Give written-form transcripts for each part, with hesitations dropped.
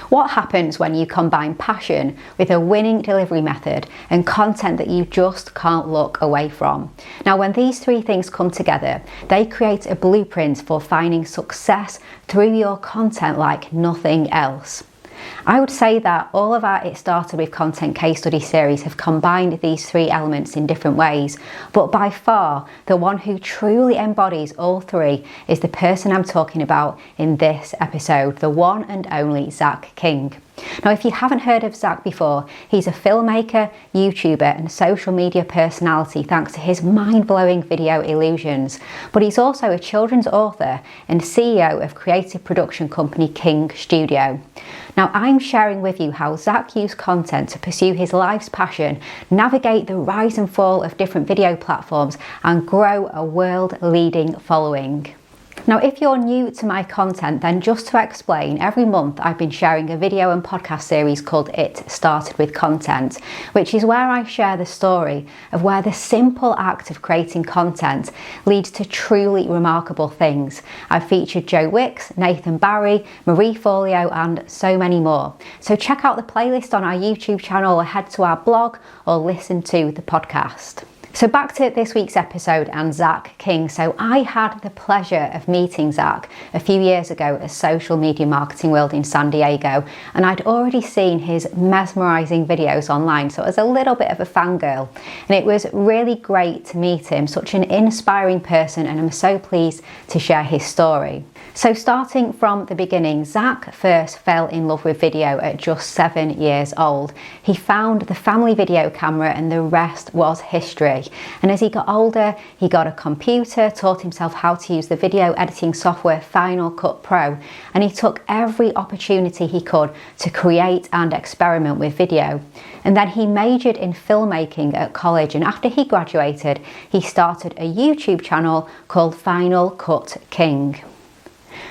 What happens when you combine passion with a winning delivery method and content that you just can't look away from? Now, when these three things come together, they create a blueprint for finding success through your content like nothing else. I would say that all of our It Started With Content case study series have combined these three elements in different ways, but by far the one who truly embodies all three is the person I'm talking about in this episode, the one and only Zach King. Now, if you haven't heard of Zach before, he's a filmmaker, YouTuber and social media personality thanks to his mind-blowing video illusions. But he's also a children's author and CEO of creative production company King Studio. Now, I'm sharing with you how Zach used content to pursue his life's passion, navigate the rise and fall of different video platforms and grow a world-leading following. Now, if you're new to my content, then just to explain, every month I've been sharing a video and podcast series called It Started With Content, which is where I share the story of where the simple act of creating content leads to truly remarkable things. I've featured Joe Wicks, Nathan Barry, Marie Forleo and so many more. So check out the playlist on our YouTube channel or head to our blog or listen to the podcast. So back to this week's episode and Zach King. So I had the pleasure of meeting Zach a few years ago at Social Media Marketing World in San Diego, and I'd already seen his mesmerising videos online, so I was a little bit of a fangirl. And it was really great to meet him, such an inspiring person, and I'm so pleased to share his story. So starting from the beginning, Zach first fell in love with video at just 7 years old. He found the family video camera and the rest was history. And as he got older, he got a computer, taught himself how to use the video editing software Final Cut Pro, and he took every opportunity he could to create and experiment with video. And then he majored in filmmaking at college, and after he graduated, he started a YouTube channel called Final Cut King.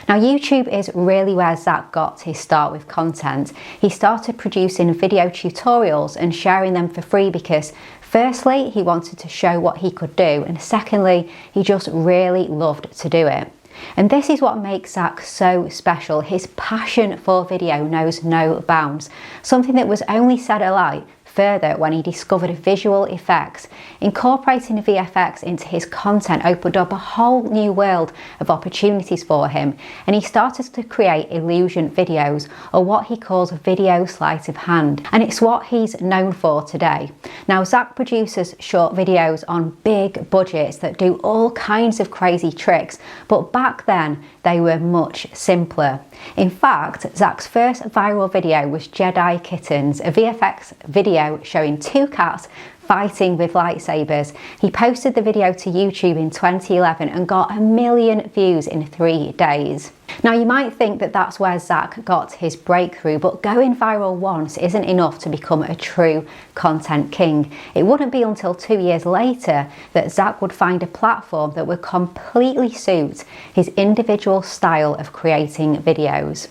Now, YouTube is really where Zach got his start with content. He started producing video tutorials and sharing them for free because firstly, he wanted to show what he could do, and secondly, he just really loved to do it. And this is what makes Zach so special. His passion for video knows no bounds, something that was only set alight further when he discovered visual effects. Incorporating VFX into his content opened up a whole new world of opportunities for him, and he started to create illusion videos, or what he calls video sleight of hand, and it's what he's known for today. Now, Zach produces short videos on big budgets that do all kinds of crazy tricks, but back then they were much simpler. In fact, Zach's first viral video was Jedi Kittens, a VFX video showing two cats fighting with lightsabers. He posted the video to YouTube in 2011 and got 1 million views in 3 days. Now, you might think that that's where Zach got his breakthrough, but going viral once isn't enough to become a true content king. It wouldn't be until 2 years later that Zach would find a platform that would completely suit his individual style of creating videos.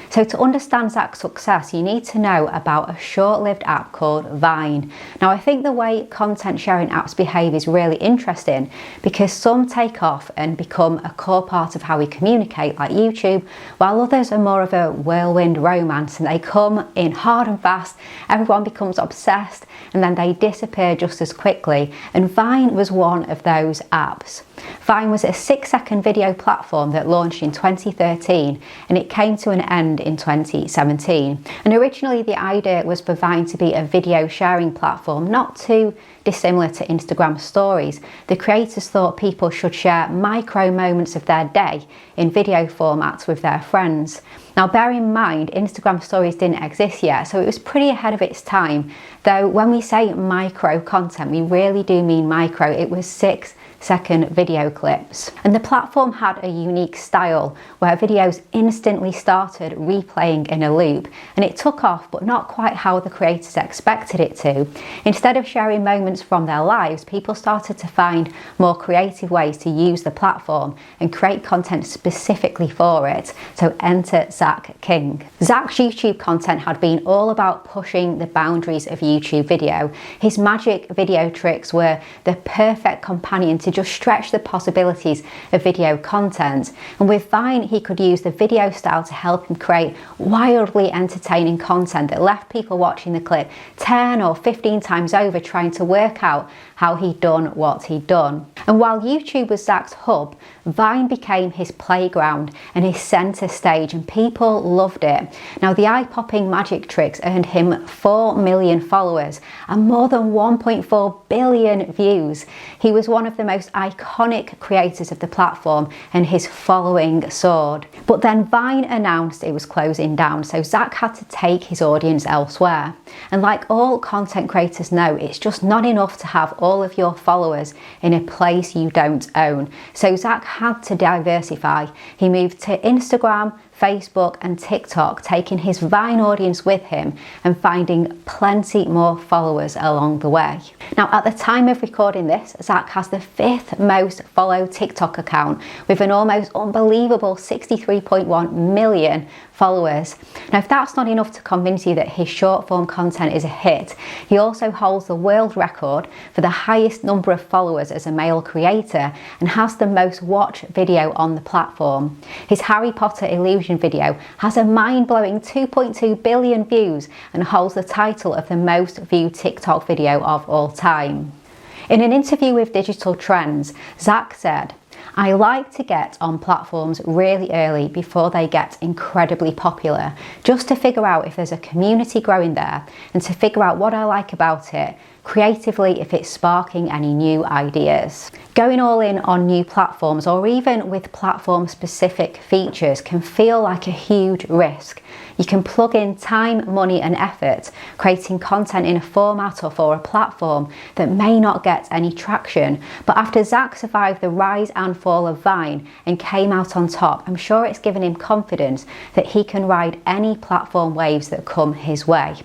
So to understand Zach's success, you need to know about a short-lived app called Vine. Now, I think the way content sharing apps behave is really interesting because some take off and become a core part of how we communicate, like YouTube, while others are more of a whirlwind romance and they come in hard and fast, everyone becomes obsessed, and then they disappear just as quickly. And Vine was one of those apps. Vine was a 6-second video platform that launched in 2013, and it came to an end in 2017. And originally the idea was for Vine to be a video sharing platform, not too dissimilar to Instagram stories. The creators thought people should share micro moments of their day in video formats with their friends. Now, bear in mind, Instagram stories didn't exist yet, so it was pretty ahead of its time. Though when we say micro content, we really do mean micro. It was 6-second video clips. And the platform had a unique style where videos instantly started replaying in a loop, and it took off, but not quite how the creators expected it to. Instead of sharing moments from their lives, people started to find more creative ways to use the platform and create content specifically for it. So enter Zach Zach King. Zach's YouTube content had been all about pushing the boundaries of YouTube video. His magic video tricks were the perfect companion to just stretch the possibilities of video content. And with Vine, he could use the video style to help him create wildly entertaining content that left people watching the clip 10 or 15 times over trying to work out how he'd done what he'd done. And while YouTube was Zach's hub, Vine became his playground and his centre stage, and people loved it. Now, the eye-popping magic tricks earned him 4 million followers and more than 1.4 billion views. He was one of the most iconic creators of the platform, and his following soared. But then Vine announced it was closing down, so Zach had to take his audience elsewhere. And like all content creators know, it's just not enough to have all of your followers in a place you don't own. So Zach had to diversify. He moved to Instagram, Facebook and TikTok, taking his Vine audience with him and finding plenty more followers along the way. Now, at the time of recording this, Zach has the 5th most followed TikTok account with an almost unbelievable 63.1 million followers. Now, if that's not enough to convince you that his short form content is a hit, he also holds the world record for the highest number of followers as a male creator and has the most watched video on the platform. His Harry Potter illusion video has a mind-blowing 2.2 billion views and holds the title of the most viewed TikTok video of all time. In an interview with Digital Trends, Zach said, "I like to get on platforms really early before they get incredibly popular, just to figure out if there's a community growing there and to figure out what I like about it, creatively if it's sparking any new ideas." Going all in on new platforms or even with platform specific features can feel like a huge risk. You can plug in time, money and effort creating content in a format or for a platform that may not get any traction. But after Zach survived the rise and fall of Vine and came out on top, I'm sure it's given him confidence that he can ride any platform waves that come his way.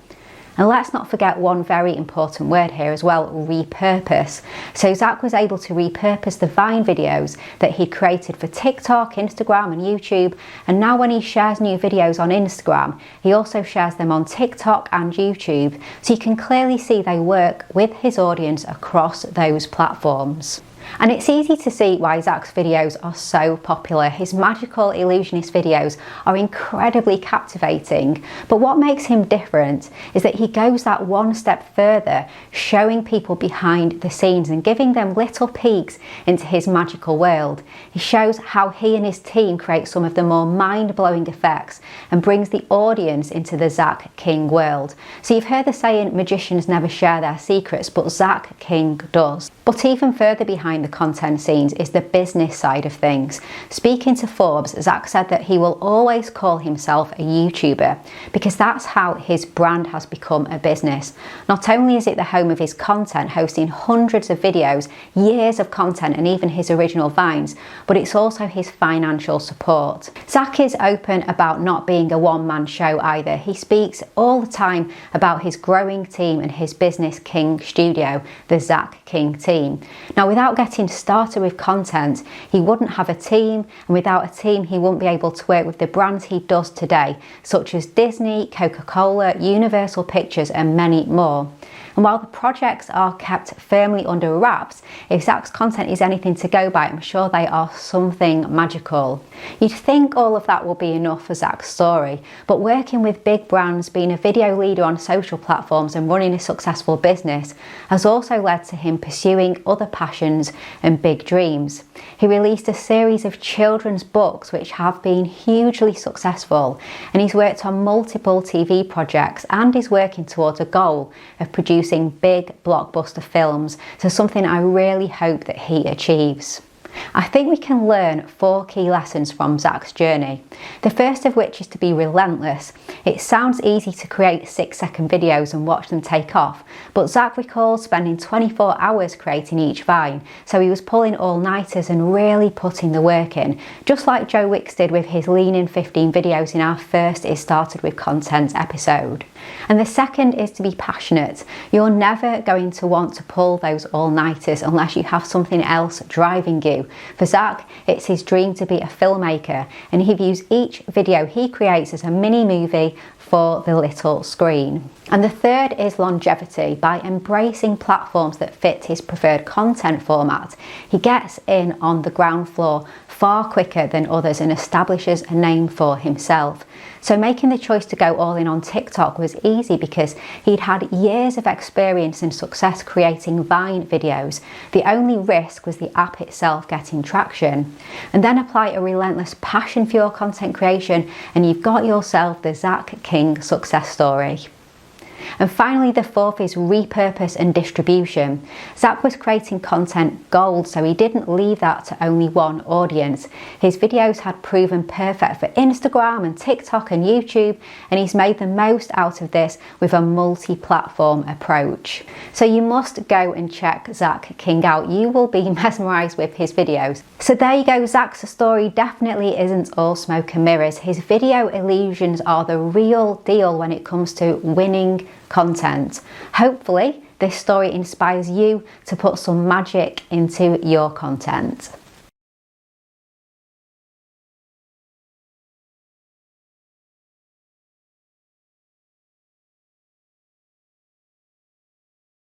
And let's not forget one very important word here as well, repurpose. So Zach was able to repurpose the Vine videos that he created for TikTok, Instagram and YouTube. And now when he shares new videos on Instagram, he also shares them on TikTok and YouTube. So you can clearly see they work with his audience across those platforms. And it's easy to see why Zach's videos are so popular. His magical illusionist videos are incredibly captivating, but what makes him different is that he goes that one step further, showing people behind the scenes and giving them little peeks into his magical world. He shows how he and his team create some of the more mind-blowing effects and brings the audience into the Zach King world. So you've heard the saying, magicians never share their secrets, but Zach King does. But even further behind the content scenes is the business side of things. Speaking to Forbes, Zach said that he will always call himself a YouTuber because that's how his brand has become a business. Not only is it the home of his content, hosting hundreds of videos, years of content and even his original Vines, but it's also his financial support. Zach is open about not being a one-man show either. He speaks all the time about his growing team and his Business King studio, the Zach King team. Now, without getting started with content, he wouldn't have a team, and without a team, he wouldn't be able to work with the brands he does today, such as Disney, Coca-Cola, Universal Pictures, and many more. And while the projects are kept firmly under wraps, if Zach's content is anything to go by, I'm sure they are something magical. You'd think all of that will be enough for Zach's story, but working with big brands, being a video leader on social platforms and running a successful business has also led to him pursuing other passions and big dreams. He released a series of children's books which have been hugely successful, and he's worked on multiple TV projects and is working towards a goal of producing big blockbuster films, so something I really hope that he achieves. I think we can learn 4 key lessons from Zach's journey. The first of which is to be relentless. It sounds easy to create 6-second videos and watch them take off, but Zach recalls spending 24 hours creating each Vine, so he was pulling all-nighters and really putting the work in, just like Joe Wicks did with his Lean In 15 videos in our first It Started With Content episode. And the second is to be passionate. You're never going to want to pull those all-nighters unless you have something else driving you. to. For Zach, it's his dream to be a filmmaker, and he views each video he creates as a mini movie for the little screen. And the third is longevity. By embracing platforms that fit his preferred content format, he gets in on the ground floor far quicker than others and establishes a name for himself. So making the choice to go all in on TikTok was easy because he'd had years of experience and success creating Vine videos. The only risk was the app itself getting traction. And then apply a relentless passion for your content creation and you've got yourself the Zach King success story. And finally, the fourth is repurpose and distribution. Zach was creating content gold, so he didn't leave that to only one audience. His videos had proven perfect for Instagram and TikTok and YouTube, and he's made the most out of this with a multi-platform approach. So you must go and check Zach King out. You will be mesmerized with his videos. So there you go, Zach's story definitely isn't all smoke and mirrors. His video illusions are the real deal when it comes to winning content. Hopefully, this story inspires you to put some magic into your content.